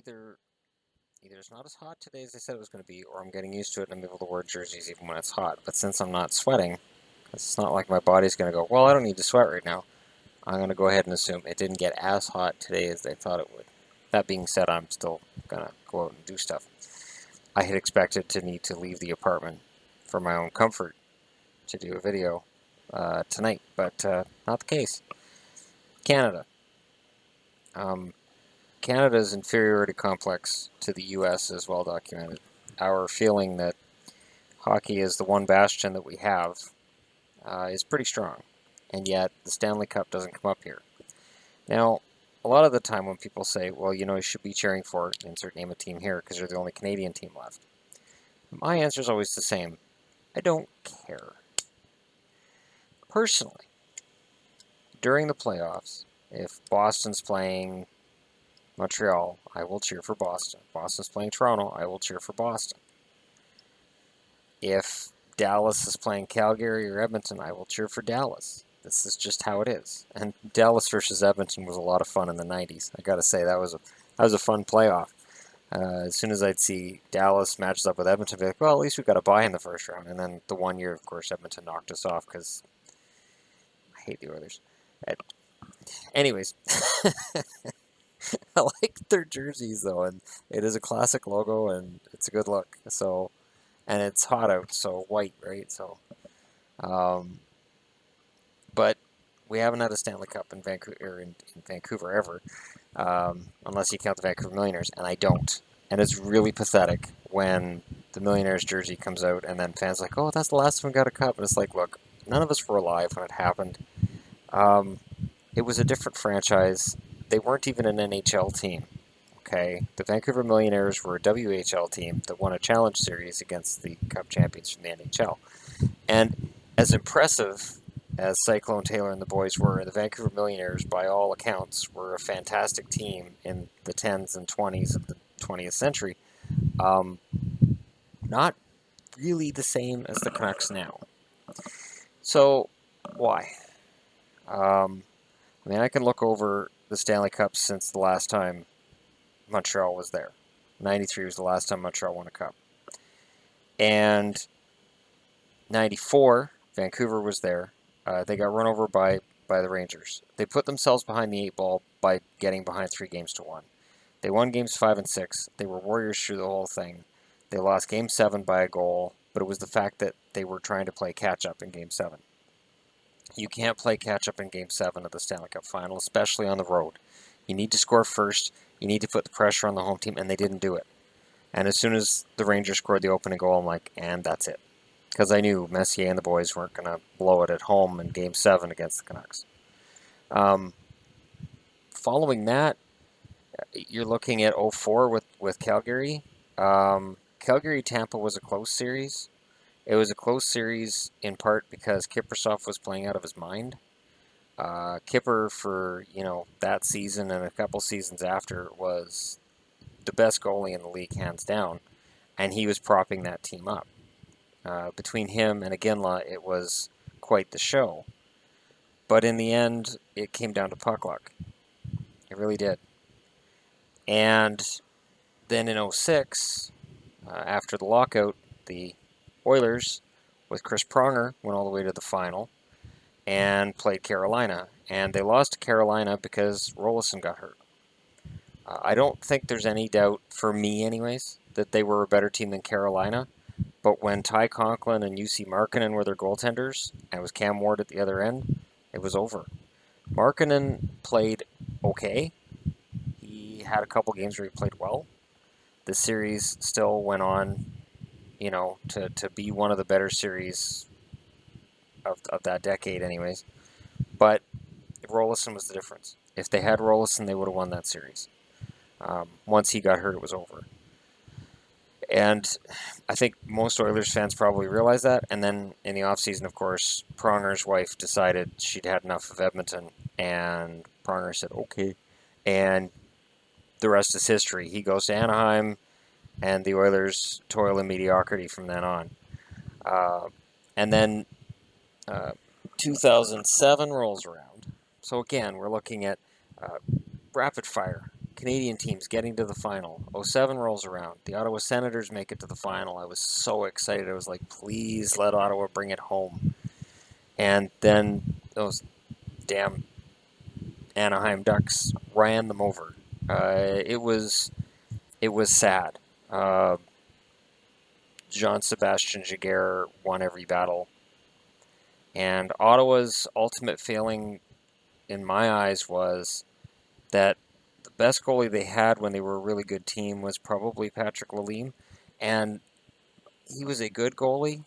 either it's not as hot today as I said it was going to be, or I'm getting used to it and I'm able to wear jerseys even when it's hot. But since I'm not sweating, it's not like my body's going to go, well, I don't need to sweat right now. I'm going to go ahead and assume it didn't get as hot today as they thought it would. That being said, I'm still going to go out and do stuff. I had expected to need to leave the apartment for my own comfort to do a video tonight, but not the case. Canada. Um, Canada's inferiority complex to the U.S. is well documented. Our feeling that hockey is the one bastion that we have is pretty strong, and yet the Stanley Cup doesn't come up here. Now, a lot of the time when people say, well, you should be cheering for, insert name a team here, because you're the only Canadian team left, my answer is always the same. I don't care. Personally, during the playoffs, if Boston's playing Montreal, I will cheer for Boston. If Boston's playing Toronto, I will cheer for Boston. If Dallas is playing Calgary or Edmonton, I will cheer for Dallas. This is just how it is. And Dallas versus Edmonton was a lot of fun in the 90s. I got to say, that was a fun playoff. As soon as I'd see Dallas matches up with Edmonton, I'd be like, well, at least we got a bye in the first round. And then the one year, of course, Edmonton knocked us off because I hate the Oilers. Anyways, I like their jerseys though, and it is a classic logo, and it's a good look. So, and it's hot out, so white, right? So, but we haven't had a Stanley Cup in Vancouver ever, unless you count the Vancouver Millionaires, and I don't. And it's really pathetic when the Millionaires jersey comes out, and then fans are like, "Oh, that's the last time we got a cup," and it's like, look, none of us were alive when it happened. It was a different franchise. They weren't even an NHL team. Okay, the Vancouver Millionaires were a WHL team that won a challenge series against the Cup champions from the NHL. And as impressive as Cyclone Taylor and the boys were, the Vancouver Millionaires, by all accounts, were a fantastic team in the 10s and 20s of the 20th century. Not really the same as the Canucks now. So, why? I can look over the Stanley Cup since the last time Montreal was there. 93 was the last time Montreal won a cup. And 94, Vancouver was there. They got run over by the Rangers. They put themselves behind the 8 ball by getting behind 3-1. They won games 5 and 6. They were warriors through the whole thing. They lost game 7 by a goal, but it was the fact that they were trying to play catch-up in game 7. You can't play catch-up in game 7 of the Stanley Cup final, especially on the road. You need to score first. You need to put the pressure on the home team, and they didn't do it. And as soon as the Rangers scored the opening goal, I'm like, and that's it. Because I knew Messier and the boys weren't going to blow it at home in Game 7 against the Canucks. Following that, you're looking at 04 with Calgary. Calgary-Tampa was a close series. It was a close series in part because Kiprusoff was playing out of his mind. Kipper, for that season and a couple seasons after, was the best goalie in the league, hands down, and he was propping that team up. Between him and Iginla, it was quite the show. But in the end, it came down to puck luck. It really did. And then in 06, after the lockout, the Oilers, with Chris Pronger, went all the way to the final and played Carolina. And they lost to Carolina because Rolison got hurt. I don't think there's any doubt, for me anyways, that they were a better team than Carolina. But when Ty Conklin and Jussi Markkanen were their goaltenders, and it was Cam Ward at the other end, it was over. Markkanen played okay. He had a couple games where he played well. The series still went on, to be one of the better series of that decade anyways. But Rolison was the difference. If they had Rolison, they would have won that series. Once he got hurt, it was over. And I think most Oilers fans probably realize that. And then in the offseason, of course, Pronger's wife decided she'd had enough of Edmonton. And Pronger said, okay. And the rest is history. He goes to Anaheim, and the Oilers toil in mediocrity from then on. And then 2007 rolls around. So again, we're looking at rapid fire. Canadian teams getting to the final. '07 rolls around. The Ottawa Senators make it to the final. I was so excited. I was like, please let Ottawa bring it home. And then those damn Anaheim Ducks ran them over. It was sad. Jean-Sebastien Giguère won every battle. And Ottawa's ultimate failing, in my eyes, was that the best goalie they had when they were a really good team was probably Patrick Lalime. And he was a good goalie,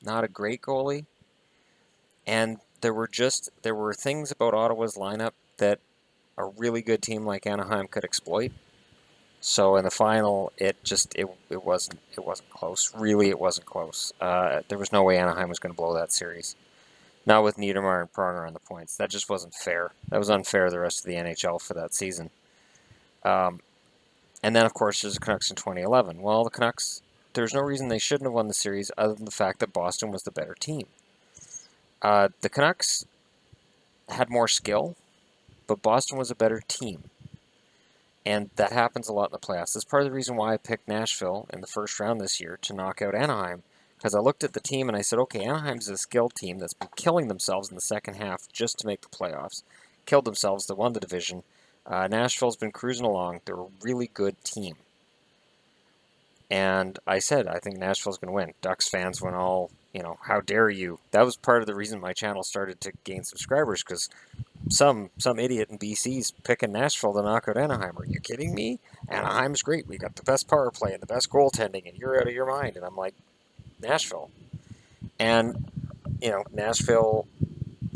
not a great goalie. And there were things about Ottawa's lineup that a really good team like Anaheim could exploit. So in the final, it wasn't close. Really, it wasn't close. There was no way Anaheim was going to blow that series. Not with Niedermayer and Pronger on the points. That just wasn't fair. That was unfair to the rest of the NHL for that season. And then, of course, there's the Canucks in 2011. Well, the Canucks, there's no reason they shouldn't have won the series other than the fact that Boston was the better team. The Canucks had more skill, but Boston was a better team. And that happens a lot in the playoffs. That's part of the reason why I picked Nashville in the first round this year to knock out Anaheim. Because I looked at the team and I said, okay, Anaheim's a skilled team that's been killing themselves in the second half just to make the playoffs. Killed themselves, they won the division. Nashville's been cruising along. They're a really good team. And I said, I think Nashville's going to win. Ducks fans went all, how dare you? That was part of the reason my channel started to gain subscribers, because some idiot in BC's picking Nashville to knock out Anaheim. Are you kidding me? Anaheim's great. We got the best power play and the best goaltending, and you're out of your mind. And I'm like, Nashville. And, Nashville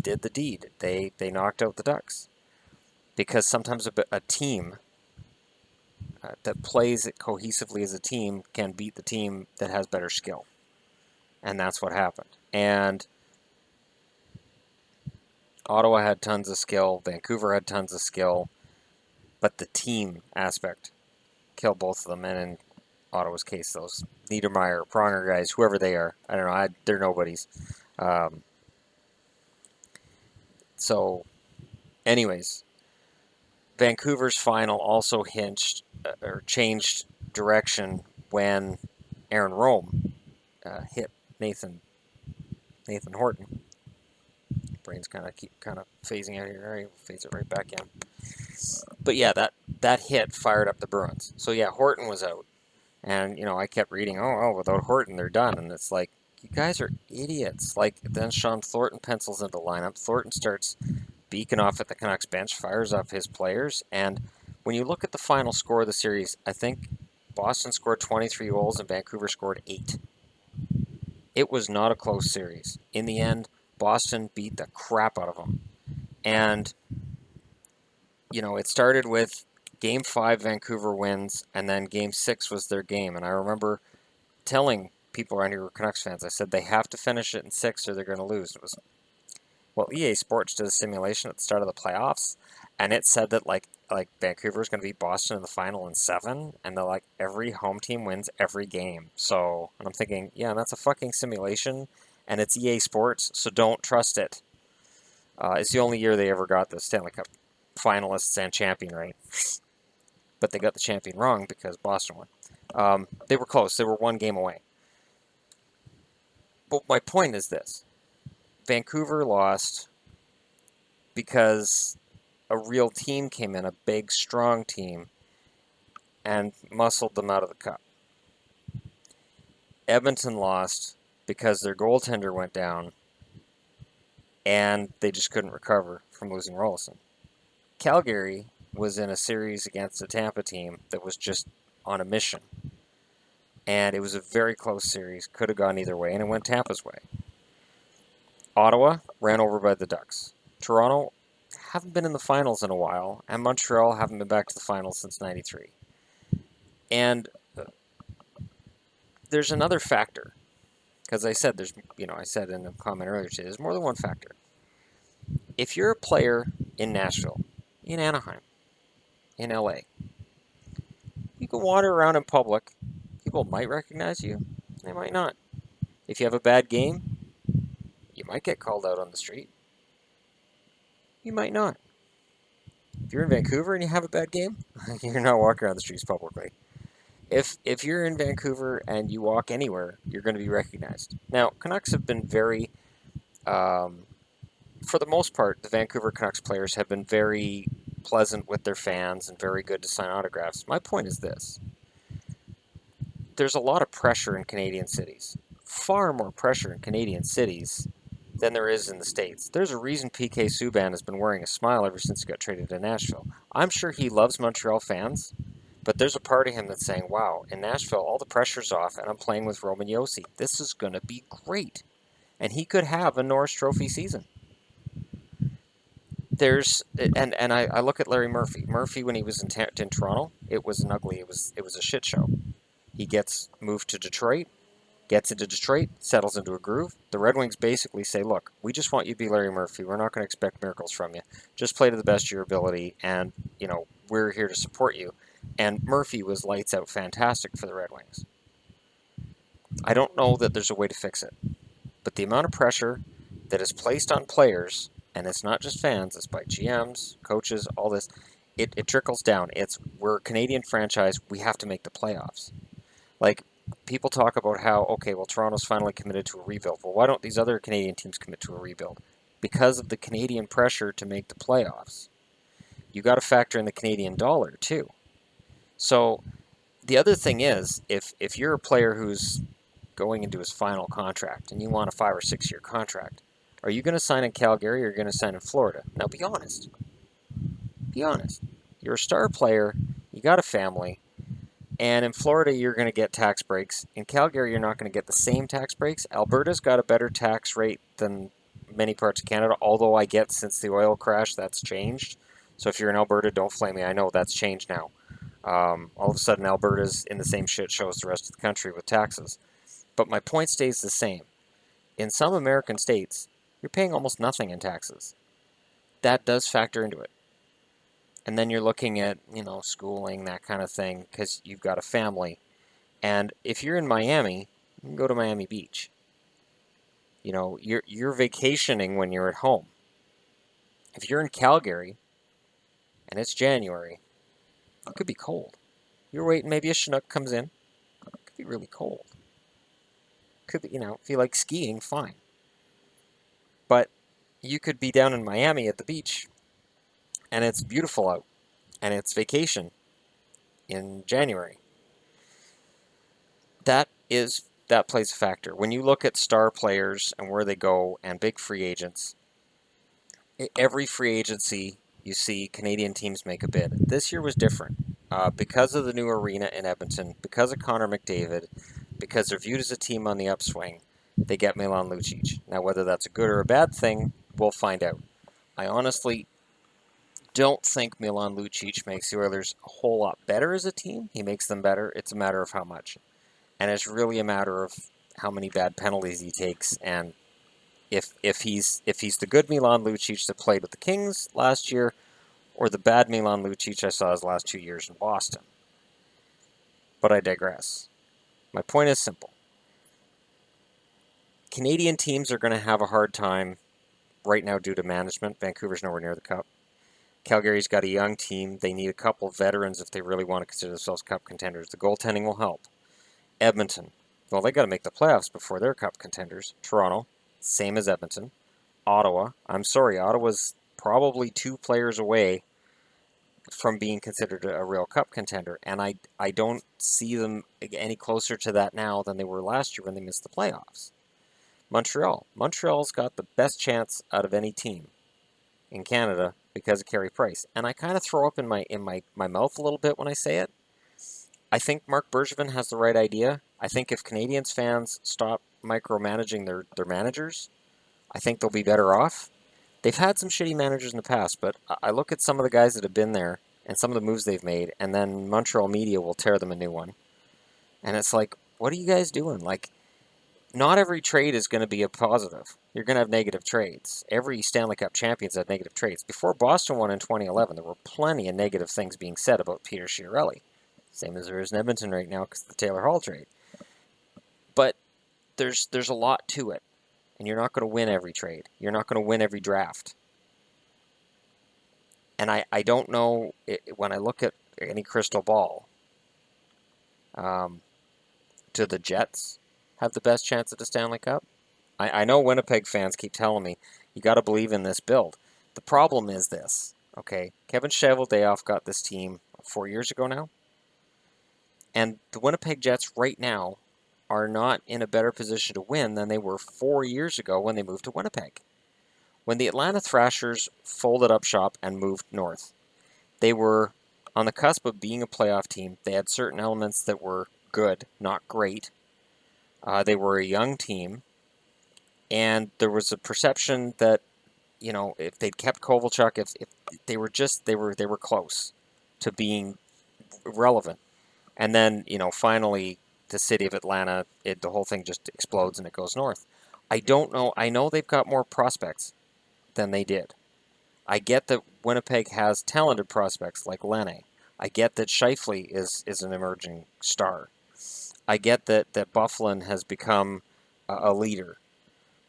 did the deed. They knocked out the Ducks. Because sometimes a team that plays it cohesively as a team can beat the team that has better skill. And that's what happened. And Ottawa had tons of skill. Vancouver had tons of skill. But the team aspect killed both of them. And in Ottawa's case, those Niedermayer, Pronger guys, whoever they are, I don't know, they're nobodies. So, anyways, Vancouver's final also changed direction when Aaron Rome hit Nathan Horton. Brain's kind of phasing out here. All right, phase it right back in. But yeah, that hit fired up the Bruins. So yeah, Horton was out, and I kept reading, without Horton they're done, and it's like, you guys are idiots. Like, then Sean Thornton pencils into the lineup. Thornton starts beaking off at the Canucks bench, fires up his players, and when you look at the final score of the series, I think Boston scored 23 goals and Vancouver scored 8. It was not a close series. In the end, Boston beat the crap out of them. And, it started with Game 5, Vancouver wins, and then Game 6 was their game. And I remember telling people around here who were Canucks fans, I said they have to finish it in 6 or they're going to lose. It was, EA Sports did a simulation at the start of the playoffs, and it said that, like Vancouver's going to beat Boston in the final in 7, and they're like, every home team wins every game. So, and I'm thinking, yeah, that's a fucking simulation, and it's EA Sports, so don't trust it. It's the only year they ever got the Stanley Cup finalists and champion right. But they got the champion wrong because Boston won. They were close. They were 1 game away. But my point is this. Vancouver lost because a real team came in, a big, strong team, and muscled them out of the cup. Edmonton lost because their goaltender went down, and they just couldn't recover from losing Rolison. Calgary was in a series against a Tampa team that was just on a mission. And it was a very close series, could have gone either way, and it went Tampa's way. Ottawa ran over by the Ducks. Toronto haven't been in the finals in a while, and Montreal haven't been back to the finals since '93. And there's another factor, because I said I said in a comment earlier today, there's more than one factor. If you're a player in Nashville, in Anaheim, in LA, you can wander around in public. People might recognize you, they might not. If you have a bad game, you might get called out on the street. You might not. If you're in Vancouver and you have a bad game, you're not walking around the streets publicly. If you're in Vancouver and you walk anywhere, you're going to be recognized. Now, Canucks have been very, for the most part, the Vancouver Canucks players have been very pleasant with their fans and very good to sign autographs. My point is this: there's a lot of pressure in Canadian cities, far more pressure in Canadian cities than there is in the States. There's a reason PK Subban has been wearing a smile ever since he got traded to Nashville. I'm sure he loves Montreal fans, but there's a part of him that's saying, wow, in Nashville, all the pressure's off, and I'm playing with Roman Josi. This is going to be great. And he could have a Norris Trophy season. I look at Larry Murphy. Murphy, when he was in Toronto, it was an ugly, it was a shit show. He gets moved to Detroit, gets into Detroit, settles into a groove. The Red Wings basically say, look, we just want you to be Larry Murphy. We're not going to expect miracles from you. Just play to the best of your ability, and, we're here to support you. And Murphy was lights out fantastic for the Red Wings. I don't know that there's a way to fix it, but the amount of pressure that is placed on players, and it's not just fans, it's by GMs, coaches, all this, it trickles down. We're a Canadian franchise, we have to make the playoffs. Like, people talk about how, okay, well, Toronto's finally committed to a rebuild. Well, why don't these other Canadian teams commit to a rebuild? Because of the Canadian pressure to make the playoffs. You got to factor in the Canadian dollar, too. So, the other thing is, if you're a player who's going into his final contract and you want a 5 or 6 year contract, are you going to sign in Calgary or are you going to sign in Florida? Now, be honest. Be honest. You're a star player, you got a family, and in Florida, you're going to get tax breaks. In Calgary, you're not going to get the same tax breaks. Alberta's got a better tax rate than many parts of Canada, although I get since the oil crash that's changed. So if you're in Alberta, don't flame me. I know that's changed now. All of a sudden, Alberta's in the same shit show as the rest of the country with taxes. But my point stays the same. In some American states, you're paying almost nothing in taxes. That does factor into it. And then you're looking at, schooling, that kind of thing, because you've got a family. And if you're in Miami, you can go to Miami Beach. You're vacationing when you're at home. If you're in Calgary and it's January, it could be cold. You're waiting, maybe a Chinook comes in. It could be really cold. Could be, if you like skiing, fine. But you could be down in Miami at the beach and it's beautiful out and it's vacation in January. That plays a factor. When you look at star players and where they go and big free agents, every free agency you see Canadian teams make a bid. This year was different because of the new arena in Edmonton, because of Connor McDavid, because they're viewed as a team on the upswing. They get Milan Lucic. Now, whether that's a good or a bad thing, we'll find out. I honestly don't think Milan Lucic makes the Oilers a whole lot better as a team. He makes them better. It's a matter of how much. And it's really a matter of how many bad penalties he takes, and if he's the good Milan Lucic that played with the Kings last year, or the bad Milan Lucic I saw his last 2 years in Boston. But I digress. My point is simple. Canadian teams are going to have a hard time right now due to management. Vancouver's nowhere near the Cup. Calgary's got a young team. They need a couple of veterans if they really want to consider themselves Cup contenders. The goaltending will help. Edmonton, well, they got to make the playoffs before they're Cup contenders. Toronto, same as Edmonton. Ottawa, I'm sorry, Ottawa's probably 2 players away from being considered a real Cup contender, and I don't see them any closer to that now than they were last year when they missed the playoffs. Montreal's got the best chance out of any team in Canada because of Carey Price, and I kind of throw up in my mouth a little bit when I say it. I think Mark Bergevin has the right idea. I think if Canadians fans stop micromanaging their managers, I think they'll be better off. They've had some shitty managers in the past, but I look at some of the guys that have been there and some of the moves they've made, and then Montreal media will tear them a new one. And it's like, what are you guys doing? Like, not every trade is going to be a positive. You're going to have negative trades. Every Stanley Cup champion's had negative trades. Before Boston won in 2011, there were plenty of negative things being said about Peter Chiarelli. Same as there is in Edmonton right now because of the Taylor Hall trade. But there's a lot to it. And you're not going to win every trade. You're not going to win every draft. And I don't know, when I look at any crystal ball, do the Jets have the best chance at the Stanley Cup? I know Winnipeg fans keep telling me, you got to believe in this build. The problem is this, okay? Kevin Cheveldayoff got this team 4 years ago now, and the Winnipeg Jets right now are not in a better position to win than they were 4 years ago when they moved to Winnipeg. When the Atlanta Thrashers folded up shop and moved north, they were on the cusp of being a playoff team. They had certain elements that were good, not great. They were a young team, and there was a perception that, if they'd kept Kovalchuk, if they were close to being relevant. And then, finally, the city of Atlanta, the whole thing just explodes and it goes north. I don't know. I know they've got more prospects than they did. I get that Winnipeg has talented prospects like Lenne. I get that Scheifele is an emerging star. I get that Byfuglien has become a leader.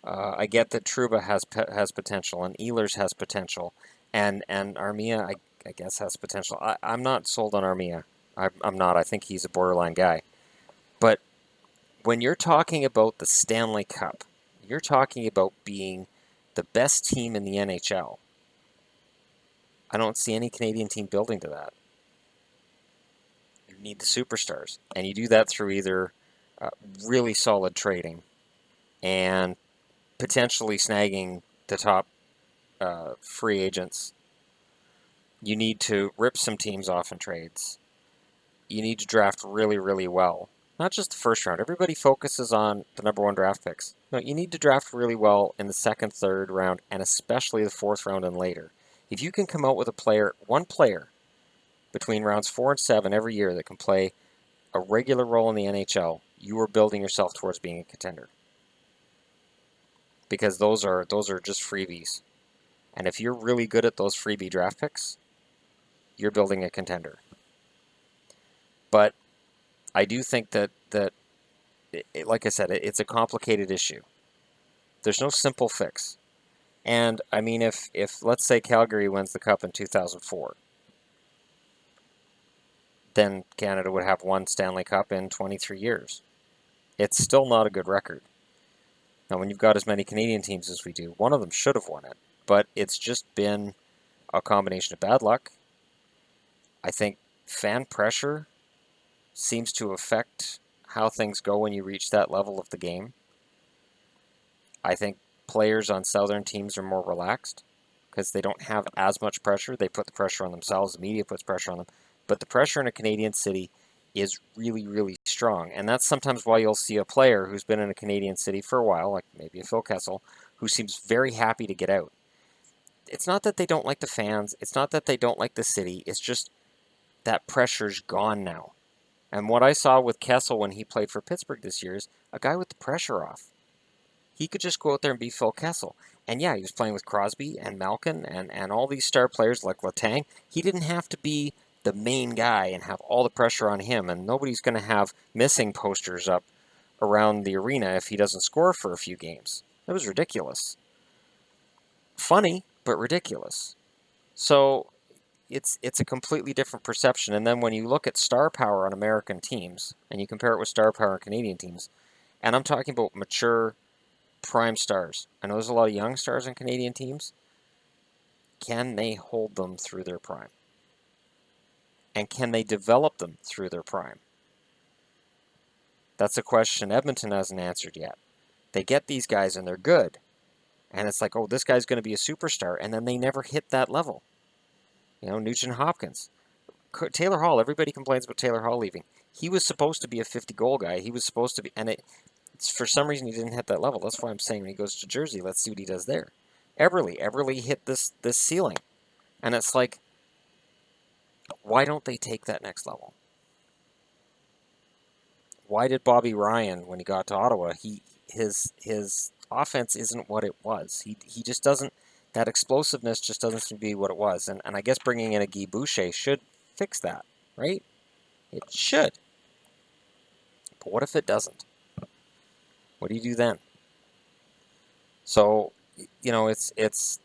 I get that Trouba has potential, and Ehlers has potential, and Armia, I guess, has potential. I'm not sold on Armia. I'm not. I think he's a borderline guy. But when you're talking about the Stanley Cup, you're talking about being the best team in the NHL. I don't see any Canadian team building to that. You need the superstars, and you do that through either really solid trading and potentially snagging the top free agents. You need to rip some teams off in trades. You need to draft really, really well. Not just the first round. Everybody focuses on the number one draft picks. No, you need to draft really well in the second, third round, and especially the fourth round and later. If you can come out with one player between rounds 4 and 7 every year that can play a regular role in the NHL, you are building yourself towards being a contender. Because those are just freebies. And if you're really good at those freebie draft picks, you're building a contender. But I do think that like I said, it's a complicated issue. There's no simple fix. And I mean, if let's say Calgary wins the Cup in 2004, then Canada would have one Stanley Cup in 23 years. It's still not a good record. Now, when you've got as many Canadian teams as we do, one of them should have won it. But it's just been a combination of bad luck. I think fan pressure seems to affect how things go when you reach that level of the game. I think players on Southern teams are more relaxed because they don't have as much pressure. They put the pressure on themselves. The media puts pressure on them. But the pressure in a Canadian city is really, really strong. And that's sometimes why you'll see a player who's been in a Canadian city for a while, like maybe a Phil Kessel, who seems very happy to get out. It's not that they don't like the fans. It's not that they don't like the city. It's just that pressure's gone now. And what I saw with Kessel when he played for Pittsburgh this year is a guy with the pressure off. He could just go out there and be Phil Kessel. And yeah, he was playing with Crosby and Malkin and all these star players like Letang. He didn't have to be the main guy and have all the pressure on him. And nobody's going to have missing posters up around the arena if he doesn't score for a few games. That was ridiculous. Funny, but ridiculous. So it's a completely different perception. And then when you look at star power on American teams and you compare it with star power on Canadian teams, and I'm talking about mature prime stars. I know there's a lot of young stars in Canadian teams. Can they hold them through their prime? And can they develop them through their prime? That's a question Edmonton hasn't answered yet. They get these guys and they're good. And it's like, oh, this guy's going to be a superstar. And then they never hit that level. Nugent Hopkins. Taylor Hall, everybody complains about Taylor Hall leaving. He was supposed to be a 50-goal guy. He was supposed to be, and it's for some reason he didn't hit that level. That's why I'm saying when he goes to Jersey, let's see what he does there. Eberle hit this ceiling. And it's like, why don't they take that next level? Why did Bobby Ryan, when he got to Ottawa, his offense isn't what it was. He just doesn't, that explosiveness just doesn't seem to be what it was. And I guess bringing in a Guy Boucher should fix that, right? It should. But what if it doesn't? What do you do then? So, it's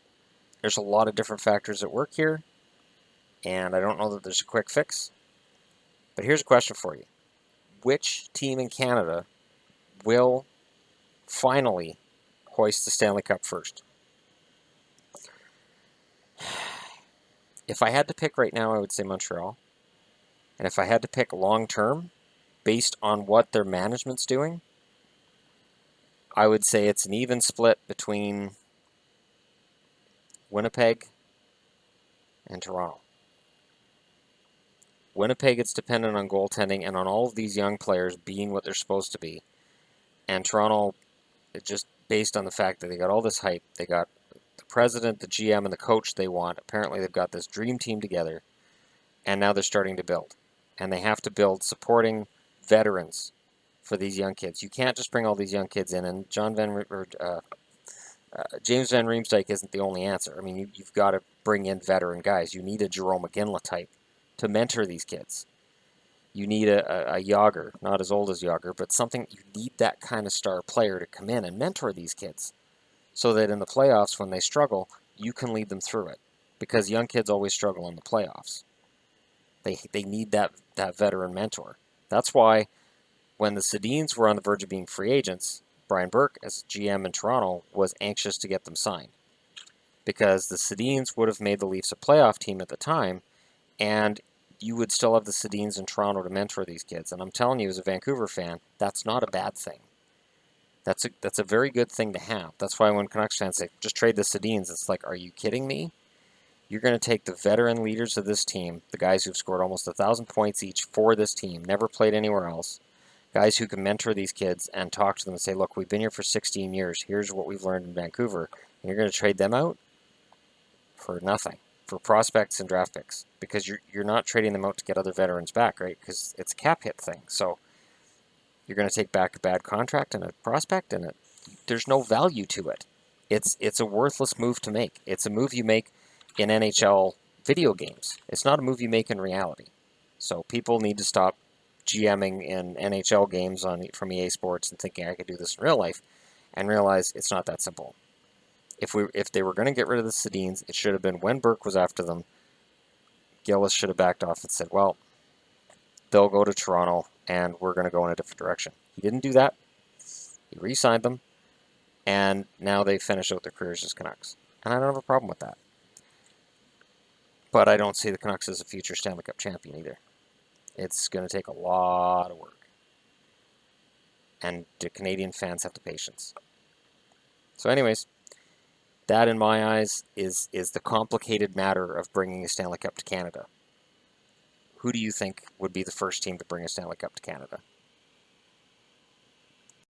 there's a lot of different factors at work here. And I don't know that there's a quick fix. But here's a question for you. Which team in Canada will finally hoist the Stanley Cup first? If I had to pick right now, I would say Montreal. And if I had to pick long term, based on what their management's doing, I would say it's an even split between Winnipeg and Toronto. Winnipeg, it's dependent on goaltending and on all of these young players being what they're supposed to be. And Toronto, it just based on the fact that they got all this hype, they got the president, the GM, and the coach they want. Apparently, they've got this dream team together, and now they're starting to build. And they have to build supporting veterans for these young kids. You can't just bring all these young kids in, and James Van Riemsdyk isn't the only answer. I mean, you've got to bring in veteran guys. You need a Jerome McGinley type to mentor these kids. You need a Yager, not as old as Yager, but something, you need that kind of star player to come in and mentor these kids so that in the playoffs, when they struggle, you can lead them through it. Because young kids always struggle in the playoffs. They need that veteran mentor. That's why when the Sedins were on the verge of being free agents, Brian Burke, as GM in Toronto, was anxious to get them signed. Because the Sedins would have made the Leafs a playoff team at the time, and you would still have the Sedins in Toronto to mentor these kids. And I'm telling you, as a Vancouver fan, that's not a bad thing. That's a very good thing to have. That's why when Canucks fans say, just trade the Sedins, it's like, are you kidding me? You're going to take the veteran leaders of this team, the guys who've scored almost 1,000 points each for this team, never played anywhere else, guys who can mentor these kids and talk to them and say, look, we've been here for 16 years. Here's what we've learned in Vancouver. And you're going to trade them out for nothing, for prospects and draft picks, because you're not trading them out to get other veterans back, right? Because it's a cap hit thing. So you're going to take back a bad contract and a prospect, and there's no value to it. It's a worthless move to make. It's a move you make in NHL video games. It's not a move you make in reality. So people need to stop GMing in NHL games from EA Sports and thinking I could do this in real life, and realize it's not that simple. If they were going to get rid of the Sedins, it should have been when Burke was after them. Gillis should have backed off and said, well, they'll go to Toronto, and we're going to go in a different direction. He didn't do that. He re-signed them, and now they finish out their careers as Canucks. And I don't have a problem with that. But I don't see the Canucks as a future Stanley Cup champion either. It's going to take a lot of work. And the Canadian fans have the patience. So anyways, that in my eyes is the complicated matter of bringing a Stanley Cup to Canada. Who do you think would be the first team to bring a Stanley Cup to Canada?